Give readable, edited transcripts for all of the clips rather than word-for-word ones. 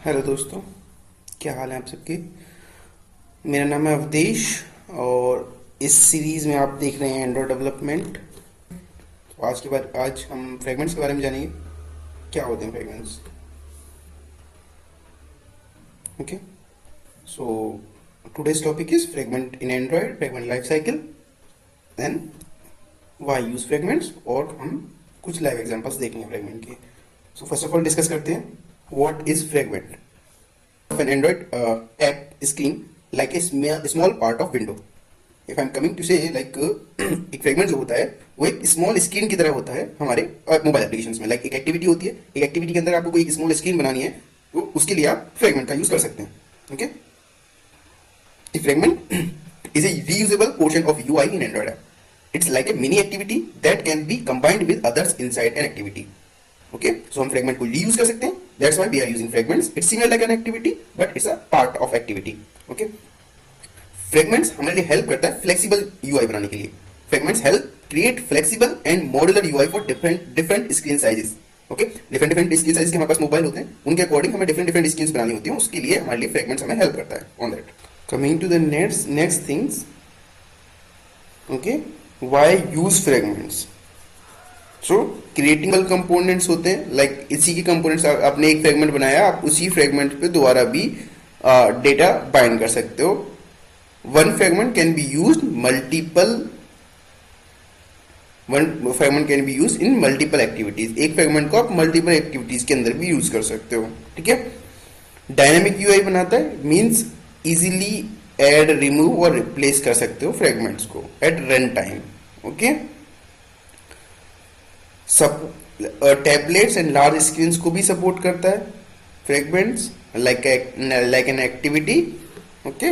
Hello दोस्तों, क्या हाल है आप सबके। मेरा नाम है अवधेश और इस सीरीज़ में आप देख रहे हैं एंड्रॉयड डेवलपमेंट। तो आज हम फ्रेगमेंट्स के बारे में जानेंगे, क्या होते हैं fragments. Okay, so today's topic is fragment in Android, fragment life cycle, then why use fragments, और हम कुछ लाइव एग्जांपल्स देखेंगे फ्रेगमेंट के। So first of all discuss करते हैं what is fragment of an Android app screen like a small part of window. If I'm coming to say like एक fragment जो होता है वो एक स्मॉल स्क्रीन की तरह होता है हमारे मोबाइल एप्लीकेशंस में। लाइक एक एक्टिविटी होती है, एक एक्टिविटी के अंदर आपको कोई एक स्मॉल स्क्रीन बनानी है तो उसके लिए आप फ्रेगमेंट का यूज कर सकते हैं। Okay, a fragment is a reusable portion of UI in Android app. It's like a mini activity that can be combined with others inside an activity. Okay, so हम फ्रेगमेंट को reuse कर सकते हैं, that's why we are using fragments. It's similar like an activity but it's a part of activity. Okay, fragments हमारे लिए help करता है flexible UI बनाने के लिए। Fragments help create flexible and modular UI for different screen sizes. Okay, different screen size के हमारे पास mobile होते हैं, उनके अकॉर्डिंग हमें डिफरेंट स्क्रीन बनानी होती है, उसके लिए हमारे लिए फ्रेगमेंट्स हमें हेल्प करता है on that. Coming to the next things, okay, why use fragments. So creating components होते हैं, लाइक इसी के कंपोनेंट्स, आपने एक फ्रेगमेंट बनाया, आप उसी फ्रेगमेंट पे दोबारा भी डेटा बाइंड कर सकते हो। One fragment can be used in multiple activities. एक फ्रेगमेंट को आप मल्टीपल एक्टिविटीज के अंदर भी यूज कर सकते हो। ठीक है, डायनेमिक यूआई बनाता है, मींस इजीली ऐड, रिमूव और रिप्लेस कर सकते हो फ्रेगमेंट्स को एट रन टाइम। ओके, सब टैबलेट्स एंड लार्ज स्क्रीन को भी सपोर्ट करता है fragments, like an activity. Okay,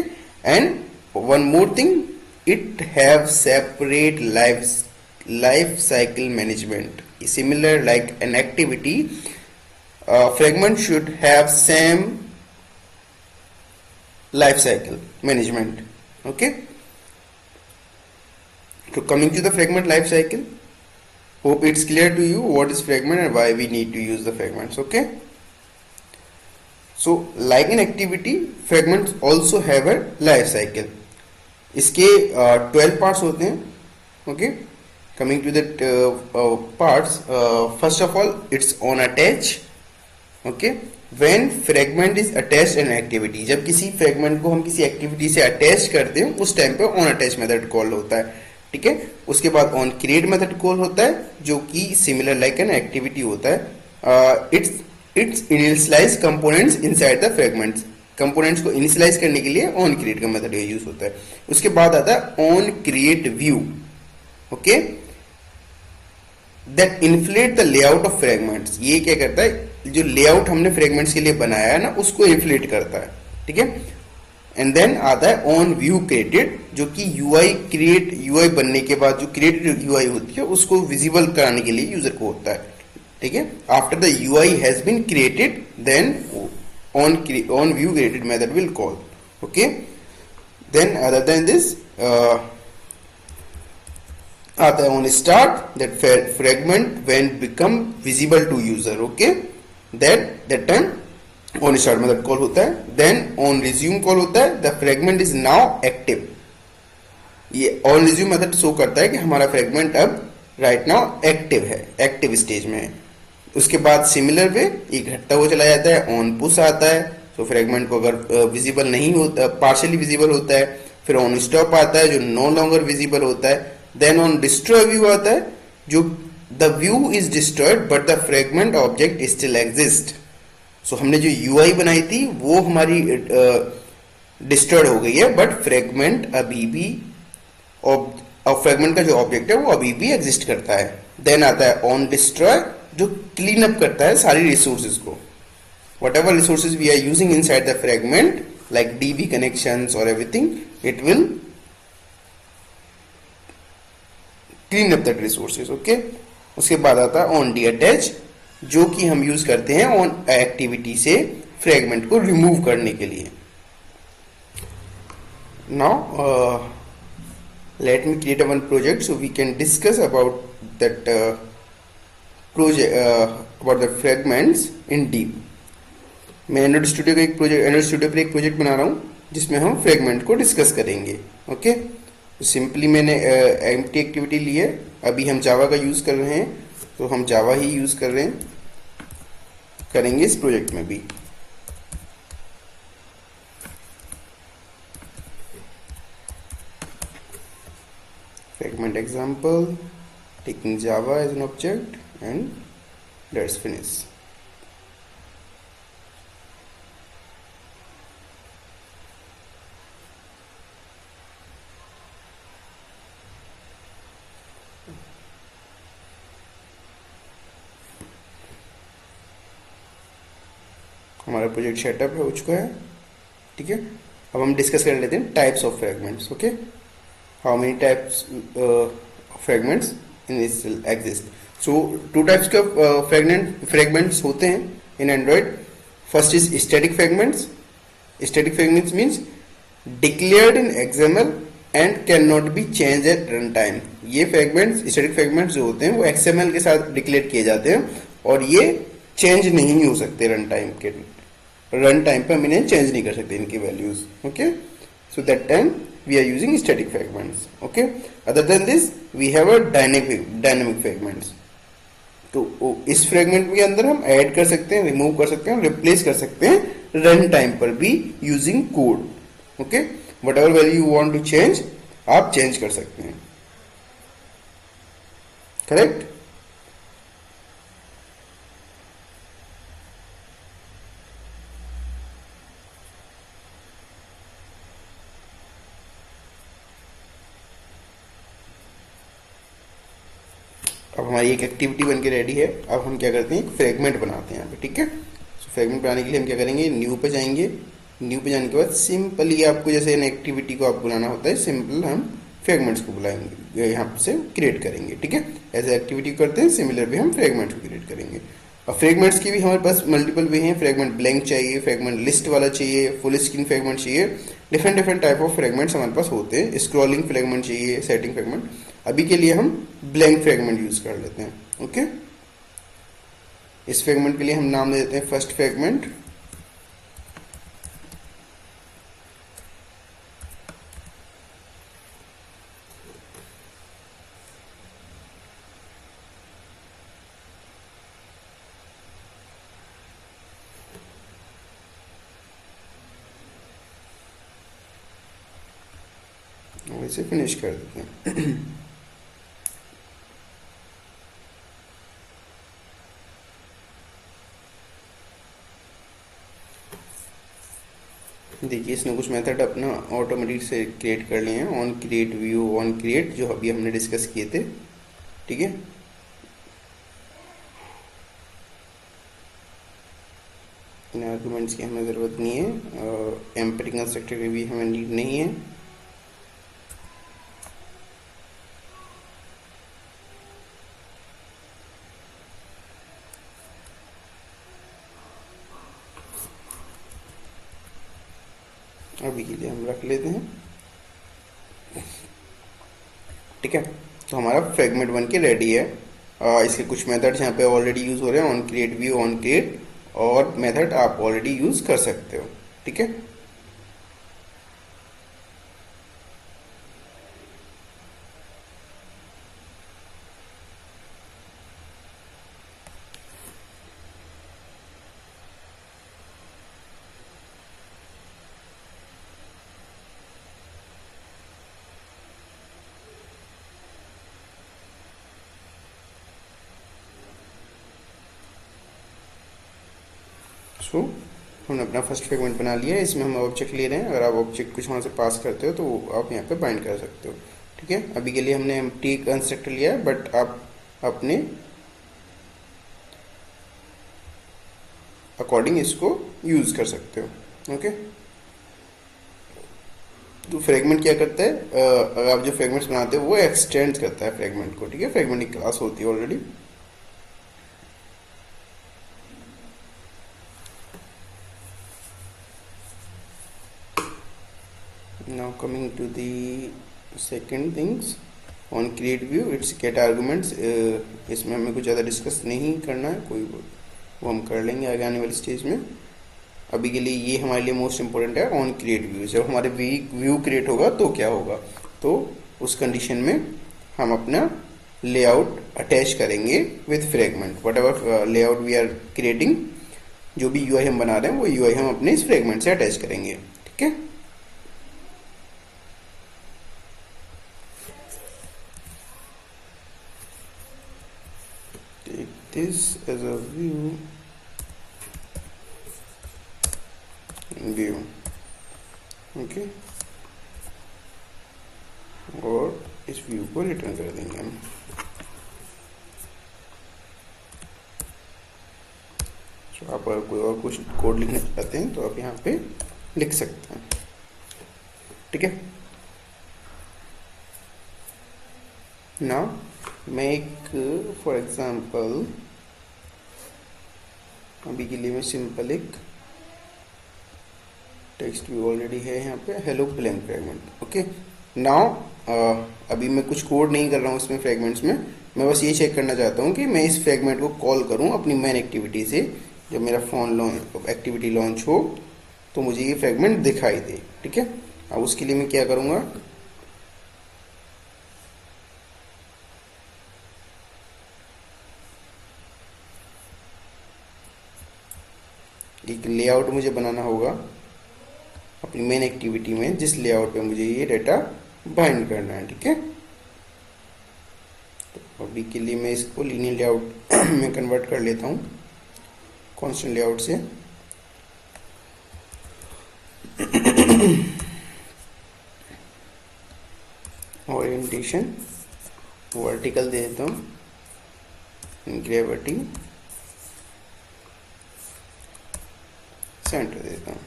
and one more thing, it have separate life cycle management. Similar like an activity, fragment should have same life cycle management. Okay, तो coming to the fragment life cycle, hope it's clear to you what is fragment and why we need to use the fragments. Okay, so like an activity, fragments also have a life cycle. इसके 12 parts होते हैं. Okay, coming to the parts, first of all it's on attach. Okay, when fragment is attached an activity, जब किसी fragment को हम किसी activity से attach करते हैं उस टाइम पे on attach method कॉल होता है. ठीक है, उसके बाद ऑन क्रिएट मेथड कॉल होता है जो कि सिमिलर लाइक एन एक्टिविटी होता है। It's initialise components inside the fragments. Components को इनिशियलाइज करने के लिए ऑन क्रिएट का मेथड यूज होता है। उसके बाद आता है on create view. Okay, that inflate the layout of fragments. ये क्या करता है, जो लेआउट हमने फ्रेगमेंट्स के लिए बनाया है ना उसको इन्फ्लेट करता है। ठीक है, एंड देन आता है ऑन व्यू क्रिएटेड, जो कि यूआई बनने के बाद जो क्रिएटेड यूआई होती है उसको विजिबल कराने के लिए यूजर को होता है। ठीक है, after the UI has been created then on view created method will call. Okay, then other than this आता है on start, that fragment when become visible to user. Okay, that time on start method call होता है। Then on resume call होता है, the fragment is now active. ये on resume method show करता है कि हमारा फ्रेगमेंट अब राइट नाउ एक्टिव है, एक्टिव स्टेज में है। उसके बाद सिमिलर वे ये घटता हुआ चला जाता है। ऑन पुश आता है, तो फ्रेगमेंट को अगर विजिबल नहीं होता, पार्शियली विजिबल होता है। फिर ऑन स्टॉप आता है जो नो लॉन्गर विजिबल होता है। देन ऑन डिस्ट्रॉय व्यू आता है, जो the view is destroyed but the fragment object still exist. सो हमने जो यूआई बनाई थी वो हमारी डिस्ट्रॉयड हो गई है, बट फ्रेगमेंट अभी भी, और फ्रेगमेंट का जो ऑब्जेक्ट है वो अभी भी एग्जिस्ट करता है। देन आता है ऑन डिस्ट्रॉय, जो क्लीन अप करता है सारी रिसोर्सेज को। Whatever resources we are using inside the fragment like DB connections और everything, it will clean up that resources. Okay, उसके बाद आता है ऑन डी अटैच, जो कि हम यूज करते हैं ऑन एक्टिविटी से फ्रेगमेंट को रिमूव करने के लिए। Now let me create a one project so we can discuss about that project about the fragments in deep. मैं एंड्रॉइड स्टूडियो पर एक प्रोजेक्ट बना रहा हूँ जिसमें हम फ्रेगमेंट को डिस्कस करेंगे। ओके, तो सिंपली मैंने एम्प्टी एक्टिविटी ली है। अभी हम जावा का यूज़ कर रहे हैं, तो हम जावा ही यूज़ कर रहे हैं, करेंगे इस प्रोजेक्ट में भी। Fragment example, taking Java as an object, and let's finish. हमारा प्रोजेक्ट सेटअप हो चुका है। ठीक है, अब हम डिस्कस कर लेते हैं types of fragments. Okay, how many types of fragments in exist. So two types का फ्रेगमेंट्स होते हैं in Android. First is static fragments. Static fragments means declared in XML and can not be change at run time. ये fragments, static fragments जो होते हैं वो XML के साथ डिक्लेयर किए जाते हैं और ये चेंज नहीं हो सकते रन टाइम पे हम इन्हें चेंज नहीं कर सकते इनकी values. Okay, so that time we are using static fragments. Okay, other than this we have a dynamic fragments. तो इस फ्रेगमेंट के अंदर हम ऐड कर सकते हैं, रिमूव कर सकते हैं, रिप्लेस कर सकते हैं रन टाइम पर भी using code. Okay, whatever value you want to change आप चेंज कर सकते हैं। करेक्ट। अब हमारी एक एक्टिविटी बन के रेडी है। अब हम क्या करते हैं, एक फ्रेगमेंट बनाते हैं यहाँ पे। ठीक है, सो फ्रेगमेंट बनाने के लिए हम क्या करेंगे, न्यू पे जाएंगे। न्यू पे जाने के बाद सिंपली आपको जैसे इन एक्टिविटी को आप बुलाना होता है, सिंपल हम फ्रेगमेंट्स को बुलाएंगे, यहाँ से क्रिएट करेंगे। ठीक है, ऐसे एक्टिविटी करते हैं, सिमिलर भी हम फ्रेगमेंट्स को क्रिएट करेंगे। अब फ्रेगमेंट्स की भी हमारे पास मल्टीपल वे हैं। फ्रेगमेंट ब्लैंक चाहिए, फ्रेगमेंट लिस्ट वाला चाहिए, फुल स्क्रीन फ्रेगमेंट चाहिए। डिफरेंट टाइप ऑफ फ्रेगमेंट्स हमारे पास होते हैं। स्क्रॉलिंग फ्रेगमेंट चाहिए, सेटिंग फ्रेगमेंट। अभी के लिए हम ब्लैंक फ्रेगमेंट यूज कर लेते हैं। ओके, इस फ्रेगमेंट के लिए हम नाम दे देते हैं फर्स्ट फ्रेगमेंट। इसे फिनिश कर देते हैं। देखिए इसने कुछ मेथड अपना ऑटोमेटिक से क्रिएट कर लिए हैं। On create view, on create, जो अभी हमने डिस्कस किए थे। ठीक है, इन आर्गुमेंट्स की हमें ज़रूरत नहीं है। एम्पटी कंस्ट्रक्टर की भी हमें नीड नहीं है। अभी के लिए हम रख लेते हैं। ठीक है, तो हमारा फ्रेगमेंट बन के रेडी है। इसके कुछ मेथड्स यहाँ पे ऑलरेडी यूज हो रहे हैं। On create view, on create, और मेथड आप ऑलरेडी यूज कर सकते हो। ठीक है, सो हमने अपना फर्स्ट फ्रेगमेंट बना लिया है। इसमें हम ऑब्जेक्ट ले रहे हैं। अगर आप ऑब्जेक्ट कुछ वहाँ से पास करते हो तो आप यहाँ पे बाइंड कर सकते हो। ठीक है, अभी के लिए हमने एम्प्टी कंस्ट्रक्टर लिया है, बट आप अपने अकॉर्डिंग इसको यूज कर सकते हो। ओके, तो फ्रेगमेंट क्या करता है, अगर आप जो फ्रेगमेंट्स बनाते हो वो एक्सटेंड करता है फ्रेगमेंट को। ठीक है, फ्रेगमेंट की क्लास होती है already. Now coming to the second things, on create view it's get arguments। इसमें हमें कुछ ज़्यादा डिस्कस नहीं करना है, कोई वो हम कर लेंगे आगे आने वाली स्टेज में। अभी के लिए ये हमारे लिए मोस्ट इंपॉर्टेंट है ऑन क्रिएट व्यू। जब हमारे व्यू क्रिएट होगा तो क्या होगा, तो उस कंडीशन में हम अपना लेआउट अटैच करेंगे with fragment, whatever layout we are creating, जो भी यूआई हम बना रहे हैं वो यूआई हम अपने इस फ्रेगमेंट से अटैच करेंगे। ठीक है, take this as a view okay, और इस व्यू को रिटर्न कर देंगे हम। तो आप अगर कोई और कुछ कोड लिखना चाहते हैं तो आप यहाँ पे लिख सकते हैं। ठीक है, ना मैं एक फॉर एग्जांपल अभी के लिए मैं सिंपल एक टेक्स्ट भी ऑलरेडी है यहाँ पे, hello blank fragment. Okay, now अभी मैं कुछ कोड नहीं कर रहा हूँ इसमें फ्रेगमेंट्स में, मैं बस ये चेक करना चाहता हूँ कि मैं इस फ्रेगमेंट को कॉल करूँ अपनी मेन एक्टिविटी से। जब मेरा फोन एक्टिविटी लॉन्च हो तो मुझे ये फ्रेगमेंट दिखाई दे। ठीक है, अब उसके लिए मैं क्या करूँगा, एक लेआउट मुझे बनाना होगा अपनी मेन एक्टिविटी में, जिस लेआउट पे मुझे ये डेटा बाइंड करना है। ठीक है, तो अभी के लिए मैं इसको लीनियर लेआउट में कन्वर्ट कर लेता हूँ कॉन्स्टेंट लेआउट से। ओरिएंटेशन वर्टिकल दे देता हूँ, ग्रेविटी सेंटर देता हूँ।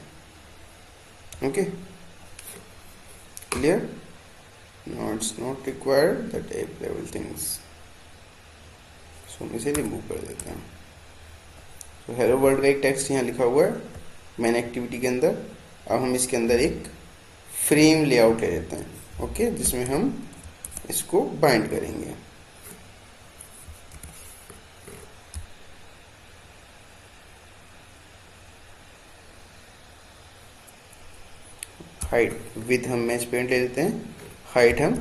Okay, clear? Now it's not required the type level things, so मैं इसे रिमूव कर देता हूँ। तो हेलो वर्ल्ड का एक टेक्स्ट यहाँ लिखा हुआ है मैन एक्टिविटी के अंदर। अब हम इसके अंदर एक फ्रेम लेआउट ले लेते हैं, ओके, जिसमें हम इसको बाइंड करेंगे। हाइट विद हम मैच पेंट ले लेते हैं, हाइट हम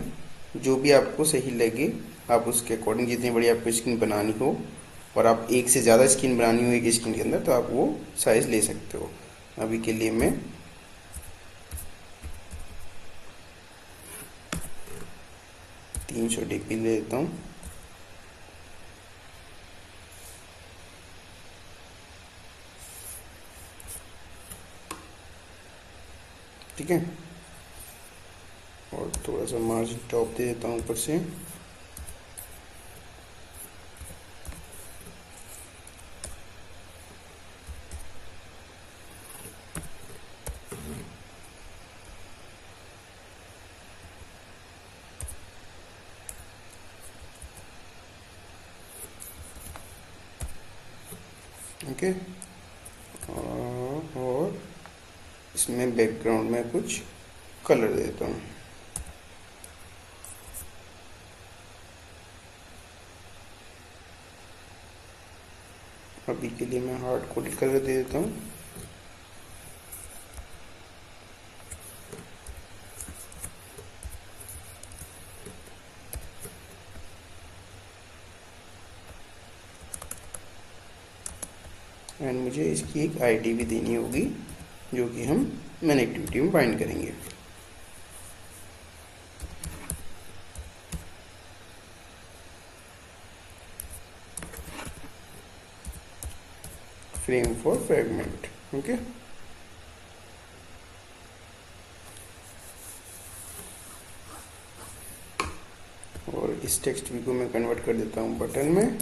जो भी आपको सही लगे आप उसके अकॉर्डिंग, जितनी बड़ी आपको स्क्रीन बनानी हो और आप एक से ज़्यादा स्क्रीन बनानी हो एक स्क्रीन के अंदर तो आप वो साइज ले सकते हो। अभी के लिए मैं 300 dp ले लेता हूँ। ठीक है, और थोड़ा सा मार्जिन टॉप दे देता हूँ ऊपर से। ओके, और इसमें बैकग्राउंड में कुछ कलर देता हूँ। अभी के लिए मैं हार्ड कोडेड कलर दे देता हूँ। एंड मुझे इसकी एक आईडी भी देनी होगी जो कि हम मेन एक्टिविटी में बाइंड करेंगे। Frame for fragment, okay. और इस टेक्स्ट भी को मैं कन्वर्ट कर देता हूँ बटन में,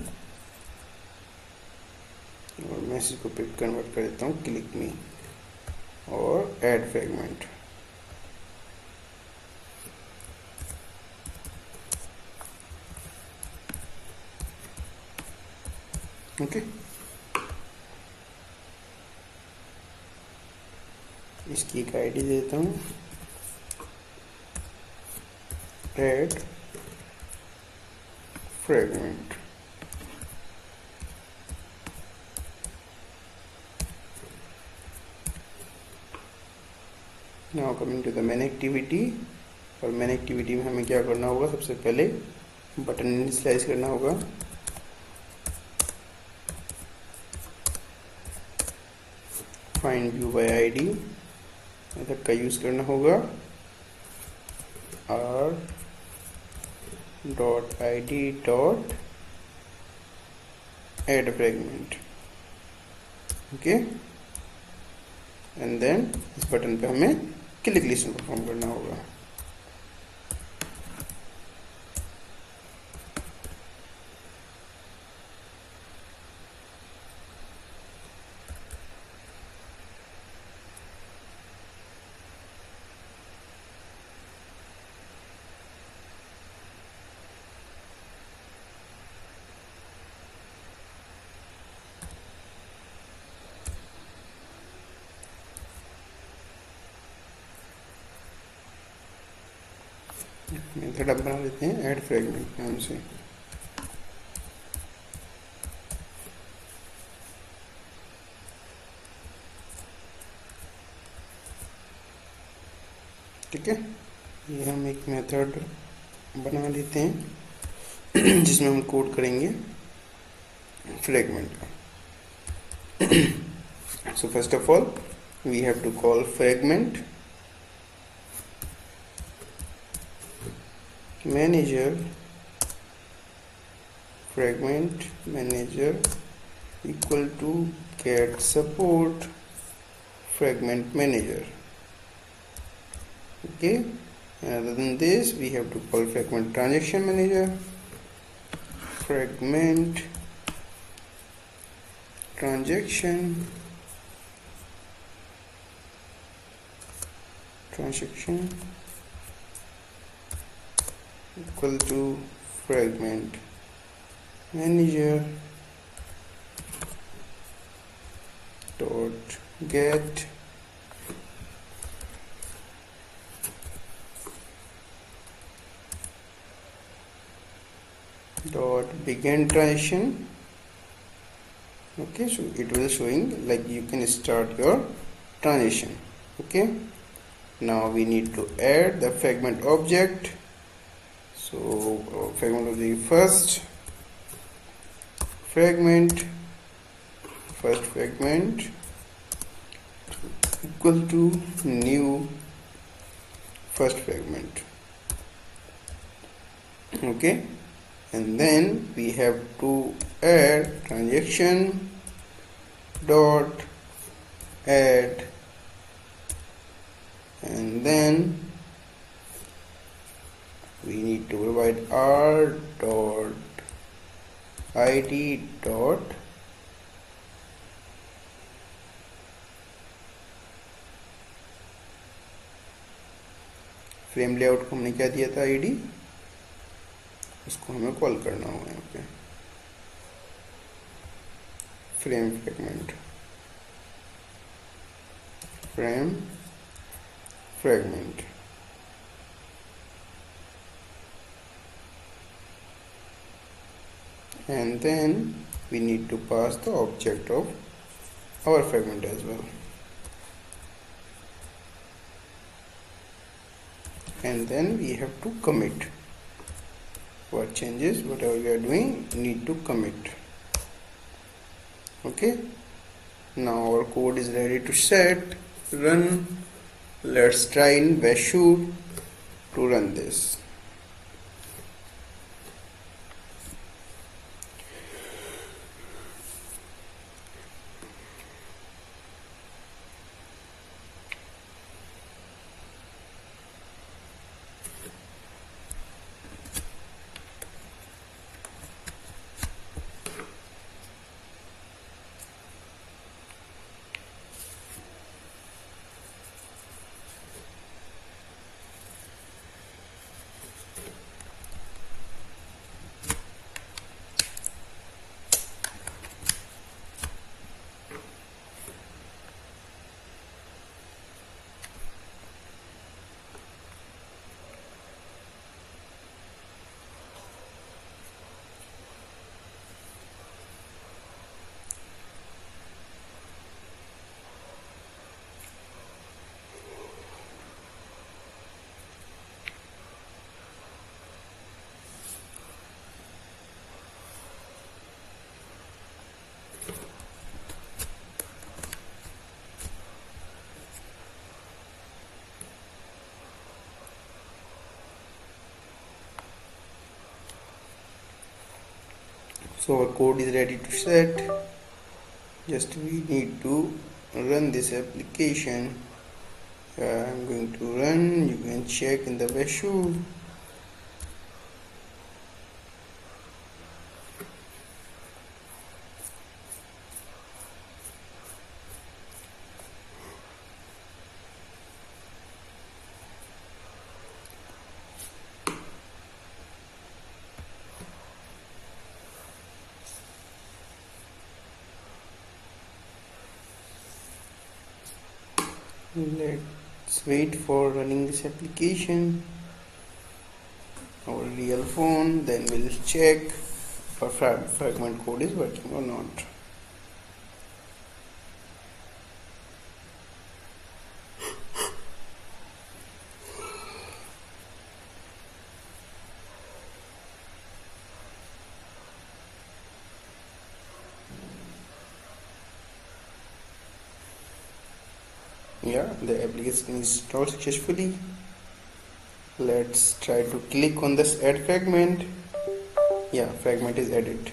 और मैसेज को पिक कन्वर्ट कर देता हूँ क्लिक मी, और ऐड फ्रेगमेंट। ओके, इसकी एक आईडी देता हूँ, add fragment. Now coming to the main activity. और मेन एक्टिविटी में हमें क्या करना होगा, सबसे पहले बटन इनिशियलाइज करना होगा। Find view by ID method का यूज करना होगा। r dot id dot add fragment. Okay, and then इस बटन पे हमें क्लिक लिस्ट परफॉर्म करना होगा। मेथड अब बना लेते हैं ऐड फ्रेगमेंट नाम से। ठीक है, ये हम एक मेथड बना लेते हैं जिसमें हम कोड करेंगे फ्रेगमेंट का। So first of all we have to call fragment manager, fragment manager equal to get support fragment manager. Okay, and other than this we have to call fragment transaction manager, fragment transaction equal to fragment manager dot get dot begin transaction. Okay, so it will showing like you can start your transition. Okay, now we need to add the fragment object. So fragment of the first fragment equal to new first fragment. Okay, and then we have to add transaction dot add, and then we need to provide r dot id dot frame layout को हमने क्या दिया था ID, उसको हमें call करना होगा यहाँ पे frame fragment. And then we need to pass the object of our fragment as well. And then we have to commit what changes, whatever we are doing, need to commit. Okay, now our code is ready to set, run. Let's try in Bashoot to run this. So our code is ready to set. Just we need to run this application. I'm going to run. You can check in the Bashu. Let's wait for running this application. Our real phone, then we'll check if our fragment code is working or not. Yeah, the application is installed successfully. Let's try to click on this add fragment. Yeah, fragment is added.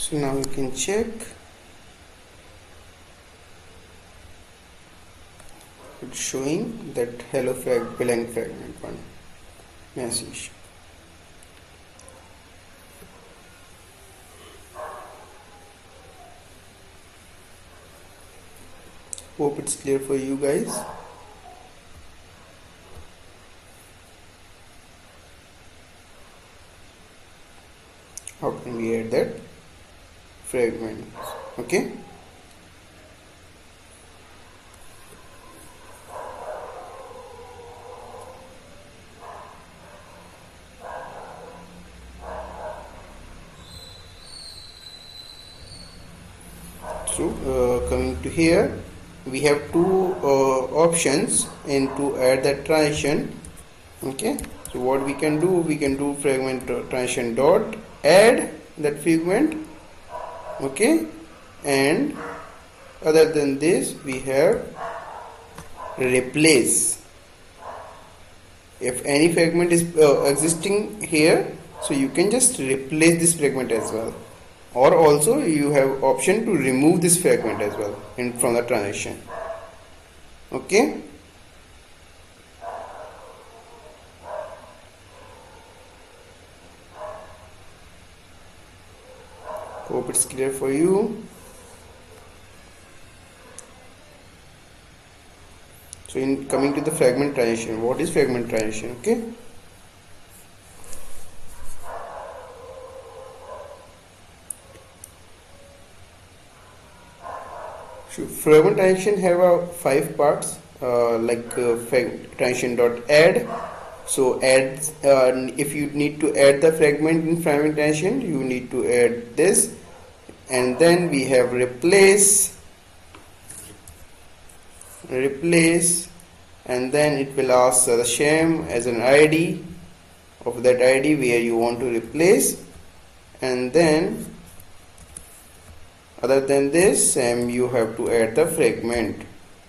So now you can check. It's showing that hello blank fragment one message. Hope it's clear for you guys. How can we add that fragment? Okay. So coming to here, we have two options in to add that transition. Okay, so what we can do fragment transition dot add that fragment. Okay, and other than this we have replace. If any fragment is existing here, so you can just replace this fragment as well, or also you have option to remove this fragment as well from the transition. Okay, hope it's clear for you. So in coming to the fragment transition, what is fragment transition? Okay, so fragment transition have 5 parts, transition dot add. So add, if you need to add the fragment in fragment transition, you need to add this, and then we have replace, and then it will ask the sham as an ID of that ID where you want to replace, and then other than this you have to add the fragment.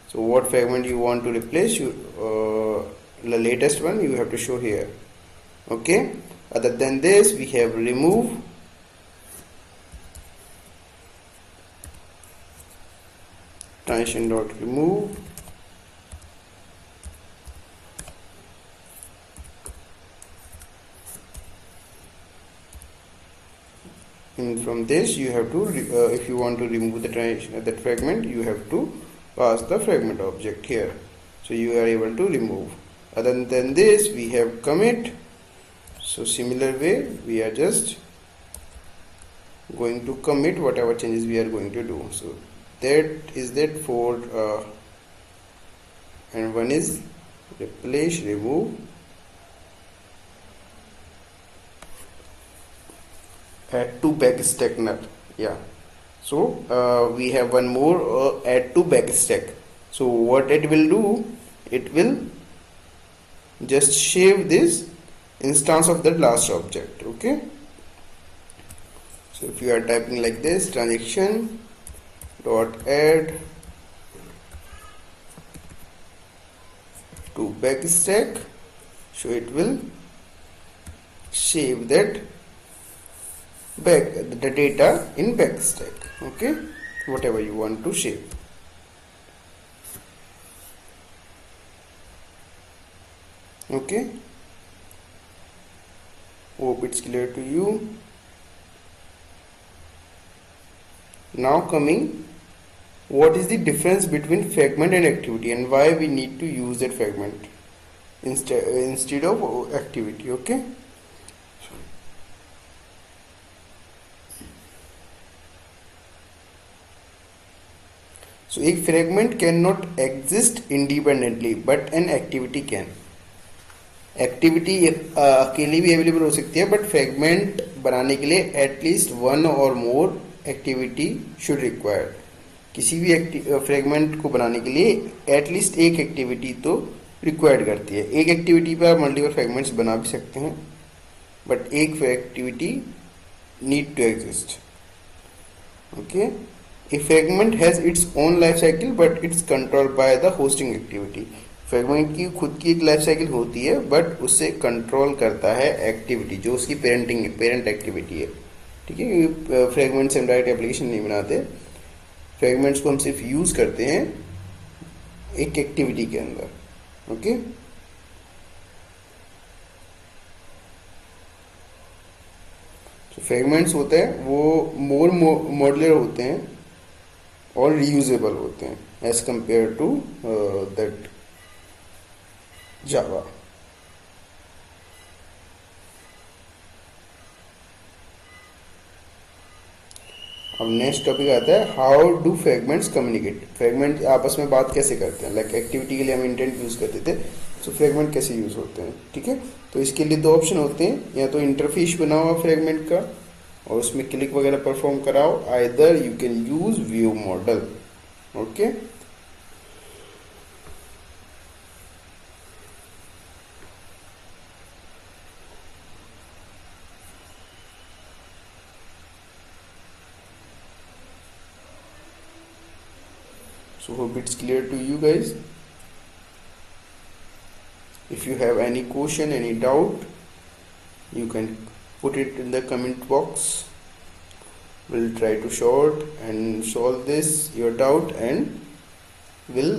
So what fragment you want to replace, the latest one you have to show here. Okay, other than this we have remove, transition dot remove, and from this you have to if you want to remove the transition that fragment, you have to pass the fragment object here, so you are able to remove. Other than this we have commit. So similar way we are just going to commit whatever changes we are going to do. So that is that for and one is replace, remove, add to backstack null. Yeah, so we have one more add to backstack. So what it will do, it will just save this instance of the last object. Okay, so if you are typing like this, transaction dot add to backstack, so it will save that the data in backstack. Okay, whatever you want to save. Okay, hope it's clear to you. Now coming, what is the difference between fragment and activity, and why we need to use that fragment instead of activity. Okay, so एक fragment cannot exist independently but an activity can. Activity अकेली भी available हो सकती है, but fragment बनाने के लिए at least one और मोर एक्टिविटी शुड रिक्वायर्ड. किसी भी फ्रेगमेंट को बनाने के लिए एटलीस्ट एक एक्टिविटी तो रिक्वायर्ड करती है. एक एक्टिविटी पर आप मल्टीपल फ्रेगमेंट्स बना भी सकते हैं, बट एक activity need to exist. Okay, a fragment has its own life cycle but it's controlled by the hosting activity. Fragment की खुद की एक लाइफ साइकिल होती है, बट उससे कंट्रोल करता है एक्टिविटी जो उसकी पेरेंट एक्टिविटी है. ठीक है, फ्रेगमेंट से हम डायरेक्ट एप्लीकेशन नहीं बनाते, फ्रेगमेंट्स को हम सिर्फ यूज करते हैं एक एक्टिविटी के अंदर. ओके, तो फ्रेगमेंट्स होते हैं वो मोर मॉड्यूलर होते हैं और रीयूजेबल होते हैं एज कंपेयर टू दैट जावा. अब नेक्स्ट टॉपिक आता है how do fragments communicate. Fragment आपस में बात कैसे करते हैं. लाइक एक्टिविटी के लिए हम इंटेंट यूज करते थे, सो फ्रेगमेंट कैसे यूज होते हैं. ठीक है, तो इसके लिए दो ऑप्शन होते हैं, या तो इंटरफेस बनाओ फ्रेगमेंट का और उसमें क्लिक वगैरह परफॉर्म कराओ, either you can use view model. Okay, so hope it's clear to you guys. If you have any question, any doubt, you can put it in the comment box. We'll try to sort and solve this your doubt, and will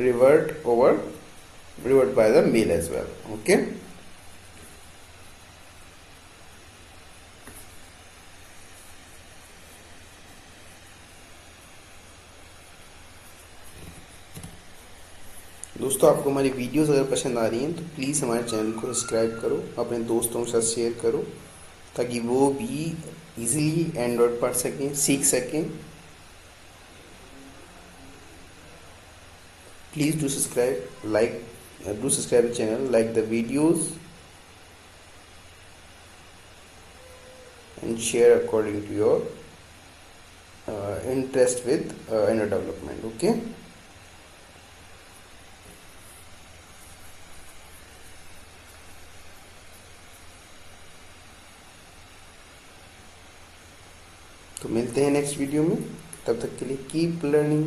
revert by the mail as well. Okay, दोस्तों आपको हमारी videos अगर पसंद आ रही हैं तो please हमारे channel को सब्सक्राइब करो, अपने दोस्तों के साथ शेयर करो, ताकि वो भी इजीली एंड्रॉयड पढ़ सकें, सीख सकें. Please do subscribe the channel, like the videos and share according to your interest with Android development. Okay, तो मिलते हैं नेक्स्ट वीडियो में. तब तक के लिए कीप लर्निंग.